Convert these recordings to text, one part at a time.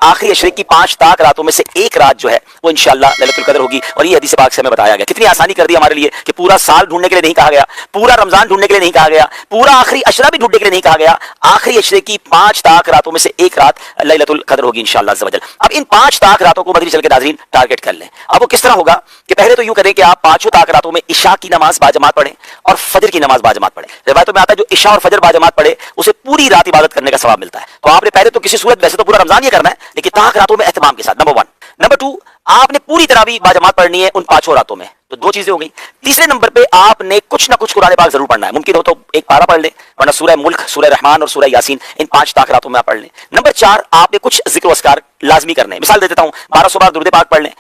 آخری अशरे की 5 ताक रातों में से एक रात जो है वो इंशाअल्लाह लैलतुल कदर होगी। और ये हदीस पाक से हमें बताया गया। कितनी आसानी कर दी हमारे लिए कि पूरा साल ढूंढने के लिए नहीं कहा गया, पूरा रमजान ढूंढने के लिए नहीं कहा गया, पूरा आखिरी अशरा भी ढूंढने के लिए नहीं कहा गया। आखिरी अशरे की 5 ताक रातों में से एक रात लैलतुल कदर होगी इंशाअल्लाह अज़्ज़ व जल। अब इन 5 ताक रातों को मदनी चल के नाज़रीन टारगेट कर लें। अब वो किस तरह होगा कि पहले तो यूं करें कि आप 5 ताक रातों में इशा की नमाज बाजमात पढ़ें और फजर की नमाज बाजमात पढ़ें। रिवायतों में आता है जो इशा और फजर बाजमात पढ़े उसे पूरी रात इबादत करने का सवाब मिलता है। तो आपने पहले तो किसी सूरत, वैसे तो पूरा रमजान ये करना है, लेकिन ताक रातों में एहतमाम के साथ, नंबर 1। नंबर 2, आपने पूरी तरावी बाजमात पढ़नी है उन 5 रातों में। तो 2 चीजें हो गई। तीसरे नंबर पे आपने कुछ ना कुछ कुरान पाक जरूर पढ़ना है। मुमकिन हो तो एक पारा पढ़ लें, वरना सूरह मुल्क, सूरह रहमान और सूरह यासीन इन 5 ताक रातों में आप पढ़ लें। नंबर 4, आपने कुछ जिक्र अस्कार लाजमी करने हैं। मिसाल दे देता हूँ, 1200 बार दुरूद पाक पढ़ लें,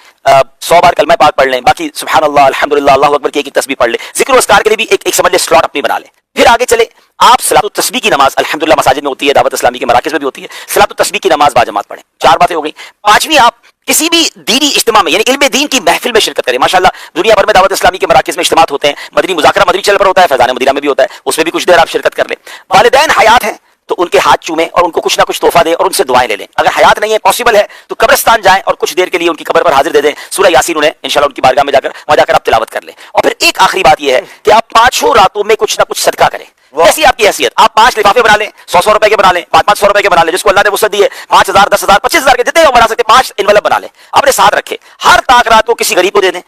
100 बार कलमा पाक पढ़ लें, बाकी सुभान अल्लाह, अल्हम्दुलिल्लाह, अल्लाहु अकबर की एक तस्बीह पढ़ लें। जिक्र अस्कार के लिए भी एक समझ ले स्लॉट अपनी बना लें। फिर आगे चले, आप सलातुत तस्बीह की नमाज अल्हम्दुलिल्लाह मसाजिद में होती है, दावत इस्लामी के मराकिज़ में भी होती है, सलातुत तस्बीह की नमाज बाजमात पढ़ें। 4 बातें हो गई। 5वीं, आप किसी भी दीनी इज्तिमा में यानी इल्म दीन की महफिल में शिरकत करें। माशाअल्लाह दुनिया भर में दावत इस्लामी के मराकिज़ में इज्तिमात होते हैं, मदनी मुज़ाकरा मदनी चैनल पर होता है, फैज़ान मदीना में भी होता है, उसमें भी कुछ देर आप शिरकत कर लें। वालिदैन हयात हैं तो उनके हाथ चूमें और उनको कुछ ना कुछ तोहफा दें और उनसे दुआएं ले लें। अगर हयात नहीं है, पॉसिबल है, तो कब्रिस्तान जाएं और कुछ देर के लिए उनकी कब्र पर हाजिर दे दें, सूरह यासीन उन्हें इंशाअल्लाह उनकी बारगाह में जाकर वहां जाकर आप तिलावत कर लें। और फिर एक आखिरी बात यह है कि आप 5 रातों में कुछ ना कुछ सदका करें। जैसी आपकी हैसियत, आप 5 लिफाफे बना लें, 100 रुपए के बना लें, 500 रुपए के बना लें, जिसको अल्लाह ने वसअत दी है, 5000, 10,000, 25,000 के जितने बना सकते 5 इनवलप बना लें, अपने साथ रखें। हर ताक रात को किसी गरीब को दे दें,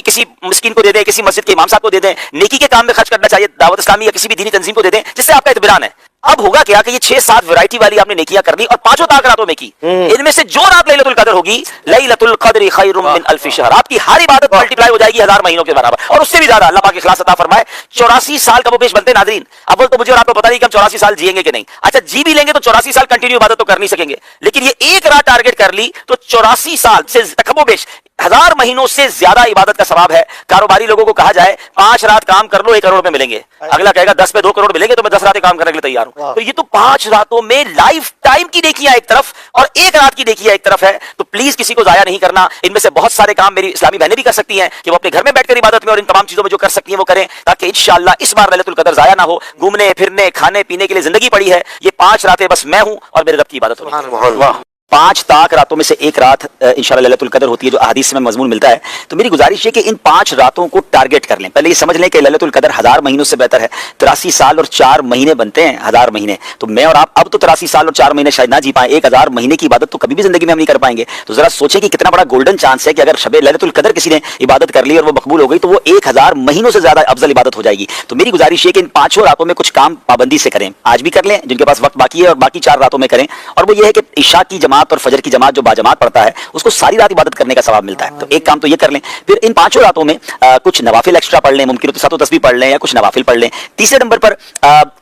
किसी मिस्किन को दे दें, किसी मस्जिद के इमाम साहब को दे दें। नेकी के काम में खर्च करना चाहिए, दावत इस्लामी या किसी भी दीनी तंजीम को दे दें, जिससे आपका इत्मीनान है। अब होगा क्या कि ये 6-7 वैरायटी वाली आपने नेकियां कर दी और 5 ताक रातों में की। इनमें से जो रात लैलतुल कदर होगी, लैलतुल कद्र खैरुम मिन अल्फ शहर, आपकी हर इबादत मल्टीप्लाई हो जाएगी 1000 महीनों के बराबर और उससे भी ज्यादा। अल्लाह पाक इखलास अता फरमाए। 84 साल का वो पेश बनते नाज़रीन। अव्वल तो मुझे और आपको पता नहीं कि हम 84 साल जिएंगे कि नहीं। अच्छा, जी भी लेंगे तो 84 साल कंटिन्यू इबादत तो कर नहीं सकेंगे, लेकिन ये एक रात टारगेट कर ली तो 84 साल से कमोबेश 1000 महीनों से ज्यादा इबादत का सवाब है। कारोबारी लोगों को कहा जाए 5 रात काम कर लो 1 करोड़ में मिलेंगे, अगला कहेगा 10 पे 2 करोड़ मिलेंगे तो मैं 10 रातें काम करने के लिए तैयार हूं। तो ये तो 5 रातों में लाइफ टाइम की नेकियां एक तरफ और 1 रात की नेकियां एक तरफ है। तो प्लीज किसी को जाया नहीं करना। इनमें से बहुत सारे काम मेरी इस्लामी बहनें भी कर सकती हैं कि वो अपने घर में बैठकर इबादत में और इन तमाम चीजों में जो कर सकती हैं वो करें, ताकि इंशाअल्लाह इस बार लैलतुल कदर जाया ना हो। घूमने फिरने खाने पीने के लिए जिंदगी पड़ी है, ये 5 रातें बस मैं हूं और मेरे रब की इबादत होगी। 5 ताक रातों में से एक रात इंशाअल्लाह लैलतुल कदर होती है, जो अहादीस में मजमून मिलता है। तो मेरी गुजारिश है कि इन 5 रातों को टारगेट कर लें। पहले ये समझ लें कि लैलतुल कदर 1000 महीनों से बेहतर है। 83 साल और 4 महीने बनते हैं 1000 महीने। तो मैं और आप अब तो 83 साल और 4 महीने शायद ना जी पाए, 1000 महीने की इबादत तो कभी भी जिंदगी में हम नहीं कर पाएंगे। तो जरा सोचें कि कितना बड़ा गोल्डन चांस है कि अगर शबे लैलतुल कदर किसी ने इबादत कर ली और वो मकबूल हो गई तो वो 1000 महीनों से ज्यादा अफजल इबादत हो जाएगी। तो मेरी गुजारिश है कि इन 5 रातों में कुछ काम पाबंदी से करें। आज भी कर लें जिनके पास वक्त बाकी है, और बाकी 4 रातों में करें। और वो ये है कि इशा की जमात और फजर की जमात बाजमात पढ़ता है उसको सारी रात इबादत करने का सवाब मिलता है। तो एक काम तो ये कर लें। फिर इन 5 रातों में कुछ नवाफिल एक्स्ट्रा पढ़ लें, मुमकिन हो तो सातों तस्बीह पढ़ लें या कुछ नवाफिल पढ़ लें। तीसरे नंबर पर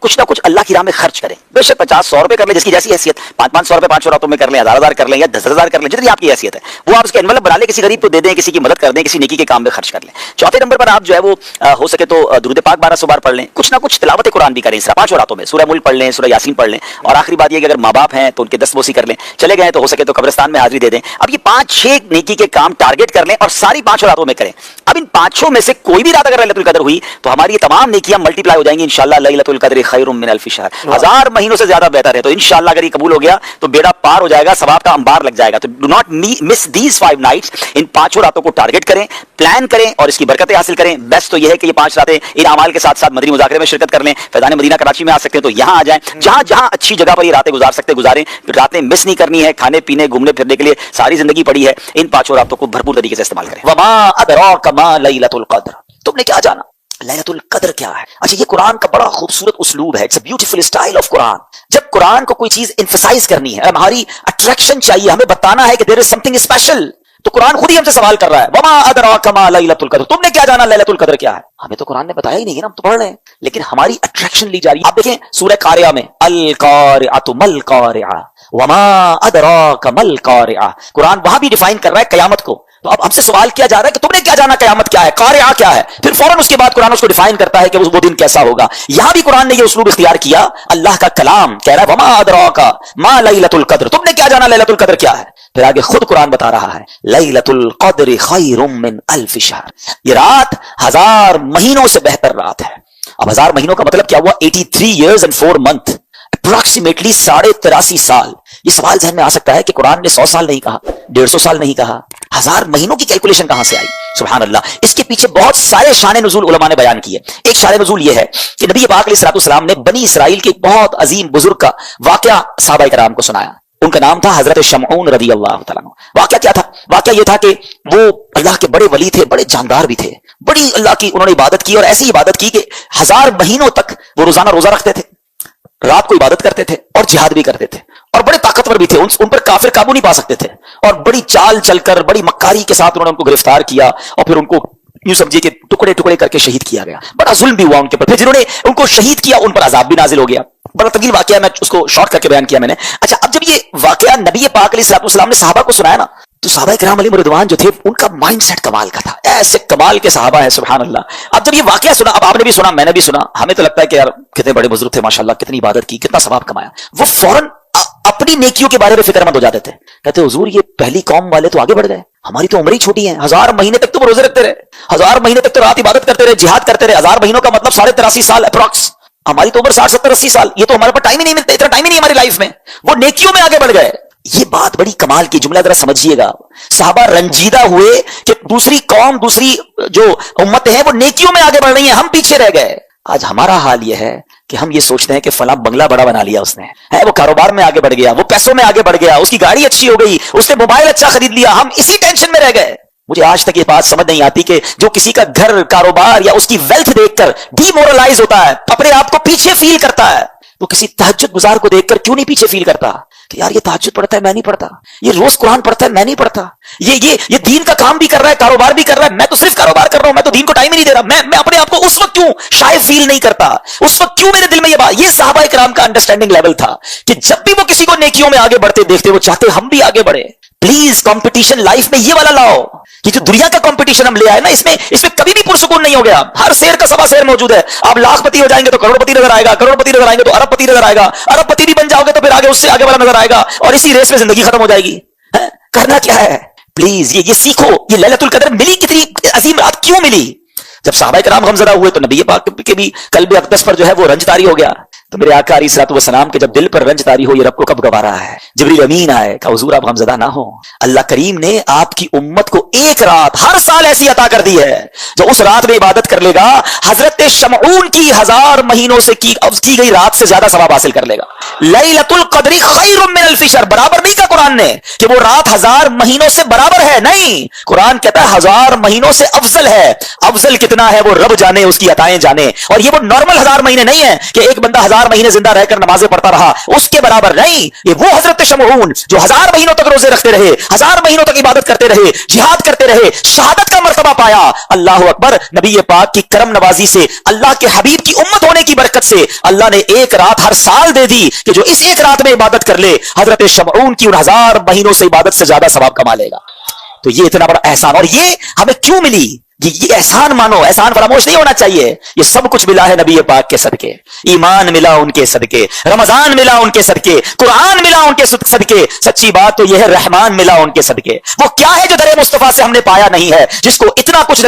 कुछ ना कुछ अल्लाह की राह में खर्च करें। बेशक 50-100 रुपए कर लें, जिसकी जैसी हैसियत, 500 रुपए 5 रातों में कर लें, 1000 कर लें या 10,000 कर लें, जितनी आपकी हैसियत है वो आप उसके एनवलप बना लें, किसी गरीब को दे दें, किसी की मदद कर दें, किसी नेकी के काम में खर्च कर लें। चौथे नंबर पर आप जो है वो हो सके तो दुरूद पाक 1200 बार पढ़ लें। कुछ ना कुछ तिलावत कुरान भी करें इस 5 रातों में। सूरह मुल्क पढ़ लें, सूरह यासीन पढ़ लें। और आखिरी बात ये कि अगर माँ बाप हैं तो उनके दस्तबोसी कर लें, चले गए तो हो सके तो कब्रिस्तान में हाजिरी दे दें। अब ये 5-6 नेकी के काम टारगेट कर लें और सारी 5 रातों में करें। अब इन 5 में से कोई भी रात अगर लैलतुल कदर हुई तो हमारी ये तमाम नेकियां मल्टीप्लाई हो जाएंगी इंशाअल्लाह। लैलतुल कद्र खैरुम मिन अल्फ शहर, 1000 महीनों से ज्यादा बेहतर है। तो इंशाअल्लाह अगर ये कबूल हो गया तो बेड़ा पार हो जाएगा, सवाब का अंबार लग जाएगा। तो do not miss these 5 nights. इन 5 रातों को टारगेट करें, प्लान करें और इसकी बरकतें हासिल करें। बेस्ट तो यह है कि ये 5 रातें इन अमाल के साथ साथ मदनी मुज़ाकरे में शिरकत कर लें। फैज़ान मदीना कराची में आ सकते हैं तो यहाँ आ जाएं। जहां जहां अच्छी जगह पर ये रातें गुजार सकते गुजारें। रातें मिस नहीं करनी है। खाने पीने घूमने फिरने के लिए सारी जिंदगी पड़ी है। इन 5 रातों को भरपूर तरीके से इस्तेमाल करें। वमा अदराका मा लैलतुल कद्र, तुमने क्या जाना लैलतुल कद्र क्या है। अच्छा, ये कुरान का बड़ा खूबसूरत उसलूब है। It's a beautiful style of Quran. जब कुरान को कोई चीज एम्फसाइज करनी है, हमारी अट्रैक्शन चाहिए, हमें बताना है कि देयर इज समथिंग स्पेशल, तो कुरान खुद ही हमसे सवाल कर रहा है, वमा अदराका मा लैलतुल कद्र, तुमने क्या जाना लैलतुल कद्र क्या है। हमें तो कुरान ने बताया ही नहीं है ना, हम तो पढ़ रहे हैं, लेकिन हमारी अट्रैक्शन ली जा रही है। आप देखें सूरह कारिया में अल कारिअतु मल कारिआ वमा अदराका मल कारिआ, कुरान वहां भी डिफाइन कर रहा है कयामत को। तो अब हमसे सवाल किया जा रहा है कि तुमने क्या जाना कयामत क्या है, कारिआ क्या है। फिर फौरन उसके बाद कुरान उसको डिफाइन करता है कि वो दिन कैसा होगा। यहां भी कुरान ने ये उसलूब इख्तियार किया। अल्लाह का कलाम कह रहा है वमा अदराका मा लैलतुल कद्र, तुमने क्या जाना लैलतुल कद्र क्या है। फिर आगे खुद कुरान बता रहा है लैलतुल कद्र खैरुम मिन अल्फ शहर, ये रात 1000 महीनों से बेहतर रात है। अब 1000 महीनों का मतलब क्या हुआ, 83 years and 4 months, अप्रोक्सीमेटली 83.5 साल। یہ سوال ذہن میں آ سکتا ہے کہ قرآن نے 100 سال نہیں کہا، 150 سال نہیں کہا، 1000 مہینوں کی کیلکولیشن کہاں سے آئی؟ سبحان اللہ. اس کے پیچھے بہت سارے شان نزول علماء نے بیان کیے. ایک شان نزول یہ ہے کہ نبی پاک علیہ الصلوۃ والسلام نے بنی اسرائیل کے ایک بہت عظیم بزرگ کا واقعہ صحابہ کرام کو سنایا. ان کا نام تھا حضرت شمعون رضی اللہ تعالیٰ عنہ. واقعہ کیا تھا؟ واقعہ یہ تھا کہ وہ اللہ کے بڑے ولی تھے، بڑے جاندار بھی تھے، بڑی اللہ کی انہوں نے عبادت کی، اور ایسی عبادت کی کہ 1000 مہینوں تک وہ روزانہ روزہ رکھتے تھے، رات کو عبادت کرتے تھے اور جہاد بھی کرتے تھے، اور بڑے طاقتور بھی تھے. ان پر کافر قابو نہیں پا سکتے تھے، اور بڑی چال چل کر بڑی مکاری کے ساتھ انہوں نے ان کو گرفتار کیا، اور پھر ان کو یوں سمجھیے کہ ٹکڑے ٹکڑے کر کے شہید کیا گیا. بڑا ظلم بھی ہوا ان کے اوپر. پھر جنہوں نے ان کو شہید کیا ان پر عذاب بھی نازل ہو گیا. بڑا طویل واقعہ ہے، میں اس کو شارٹ کر کے بیان کیا میں نے. اچھا، اب جب یہ واقعہ نبی پاک علیہ الصلوۃ والسلام نے صحابہ کو سنایا نا، تو صحابہ کرام علیہم رضوان جو تھے ان کا مائنڈ سیٹ کمال کا تھا. ایسے کمال کے صحابہ ہیں، سبحان اللہ. اب جب یہ واقعہ سنا، اب آپ نے بھی سنا، میں نے بھی سنا، ہمیں تو لگتا ہے کہ یار کتنے بڑے بزرگ تھے ماشاءاللہ، کتنی عبادت کی، کتنا ثواب کمایا. وہ فوراً اپنی نیکیوں کے بارے میں فکر مند ہو جاتے تھے. کہتے حضور یہ پہلی قوم والے تو آگے بڑھ گئے، ہماری تو عمر ہی چھوٹی ہے. 1000 مہینے تک تو وہ روزے رکھتے رہے، 1000 مہینے تک تو رات عبادت کرتے رہے، جہاد کرتے رہے. 1000 مہینوں کا مطلب 83.5 سال اپروکس. ہماری تو عمر 60 70 80 سال. یہ تو ہمارے پاس ٹائم ہی نہیں ملتا، اتنا ٹائم ہی نہیں ہماری لائف میں. وہ نیکیوں میں آگے بڑھ گئے. یہ بات بڑی کمال کی جملہ، ذرا سمجھیے گا. صحابہ رنجیدہ ہوئے کہ دوسری قوم، دوسری جو امتیں ہیں وہ نیکیوں میں آگے بڑھ رہی ہیں، ہم پیچھے رہ گئے. آج ہمارا حال یہ ہے کہ ہم یہ سوچتے ہیں کہ فلاں بنگلہ بڑا بنا لیا اس نے، ہے وہ کاروبار میں آگے بڑھ گیا، وہ پیسوں میں آگے بڑھ گیا، اس کی گاڑی اچھی ہو گئی، اس نے موبائل اچھا خرید لیا، ہم اسی ٹینشن میں رہ گئے. مجھے آج تک یہ بات سمجھ نہیں آتی کہ جو کسی کا گھر، کاروبار یا اس کی ویلتھ دیکھ کر ڈی مورلائز ہوتا ہے، اپنے آپ کو پیچھے فیل کرتا ہے، وہ کسی تہجد گزار کو دیکھ کر کیوں نہیں پیچھے فیل کرتا کہ یار یہ تہجد پڑھتا ہے میں نہیں پڑھتا، یہ روز قرآن پڑھتا ہے میں نہیں پڑھتا، یہ دین کا کام بھی کر رہا ہے، کاروبار بھی کر رہا ہے، میں تو صرف کاروبار کر رہا ہوں، میں تو دین کو ٹائم ہی نہیں دے رہا. میں اپنے آپ کو اس وقت کیوں شائع فیل نہیں کرتا؟ اس وقت کیوں میرے دل میں یہ بات؟ یہ صحابہ کرام کا انڈرسٹینڈنگ لیول تھا کہ جب بھی وہ کسی کو نیکیوں میں آگے بڑھتے دیکھتے وہ چاہتے ہم بھی آگے بڑھے. پلیز کمپٹیشن لائف میں یہ والا لاؤ. یہ جو دنیا کا کمپٹیشن ہم لے آئے نا، اس میں کبھی بھی پرسکون نہیں ہو گیا. ہر شیر کا سوا شیر موجود ہے. آپ لاکھ پتی ہو جائیں گے تو کروڑ پتی نظر آئے گا، کروڑ پتی نظر آئیں گے تو ارب پتی نظر آئے گا، ارب پتی بھی بن جاؤ گے تو پھر آگے اس سے آگے والا نظر آئے گا، اور اسی ریس میں زندگی ختم ہو جائے گی. کرنا کیا ہے؟ پلیز یہ سیکھو. یہ لیلۃ القدر ملی، کتنی عظیم رات کیوں ملی؟ جب صحابہ کرام غمزدہ ہوئے تو نبی پاک کے بھی قلب اقدس پر جو ہے وہ رنج طاری ہو گیا. تو میرے آقا علیہ الصلوۃ والسلام کے جب دل پر رنج طاری ہو، یہ رب کو کب گوارا ہے. جبریل امین آئے کہ حضور آپ غمزدہ نہ ہو، اللہ کریم نے آپ کی امت کو ایک رات ہر سال ایسی عطا کر دی ہے جو اس رات میں عبادت کر لے گا حضرت شمعون کی 1000 مہینوں سے کی گئی رات سے زیادہ ثواب حاصل کر لے گا. لیلۃ القدر خیر من الف شہر. برابر نہیں کہا قرآن نے کہ وہ رات 1000 مہینوں سے برابر ہے، نہیں. قرآن کہتا ہے 1000 مہینوں سے افضل ہے. افضل کتنا ہے وہ رب جانے، اس کی عطائیں جانے. اور یہ وہ نارمل 1000 مہینے نہیں ہے کہ ایک بندہ 1000 مہینے زندہ رہ کر نمازیں پڑھتا رہا، اس کے برابر نہیں. یہ وہ حضرت شمعون جو 1000 مہینوں تک روزے رکھتے رہے، 1000 مہینوں تک عبادت کرتے رہے، جہاد کرتے رہے، شہادت کا مرتبہ پایا. اللہ اکبر. نبی پاک کی کرم نوازی سے، اللہ کے حبیب کی امت ہونے کی برکت سے اللہ نے ایک رات ہر سال دے دی کہ جو اس ایک رات میں عبادت کر لے حضرت شمعون کی ان 1000 مہینوں سے عبادت سے زیادہ ثواب کما لے گا. تو یہ اتنا بڑا احسان، اور یہ ہمیں کیوں ملی؟ یہ احسان مانو، احسان فراموش نہیں ہونا چاہیے. یہ سب کچھ ملا ہے نبی پاک کے صدقے. ایمان ملا ان کے صدقے، رمضان ملا ان کے صدقے، قرآن ملا ان کے صدقے. سچی بات تو یہ ہے رحمان ملا ان کے صدقے. وہ کیا ہے جو در مصطفیٰ سے ہم نے پایا نہیں ہے، جس کو اتنا کچھ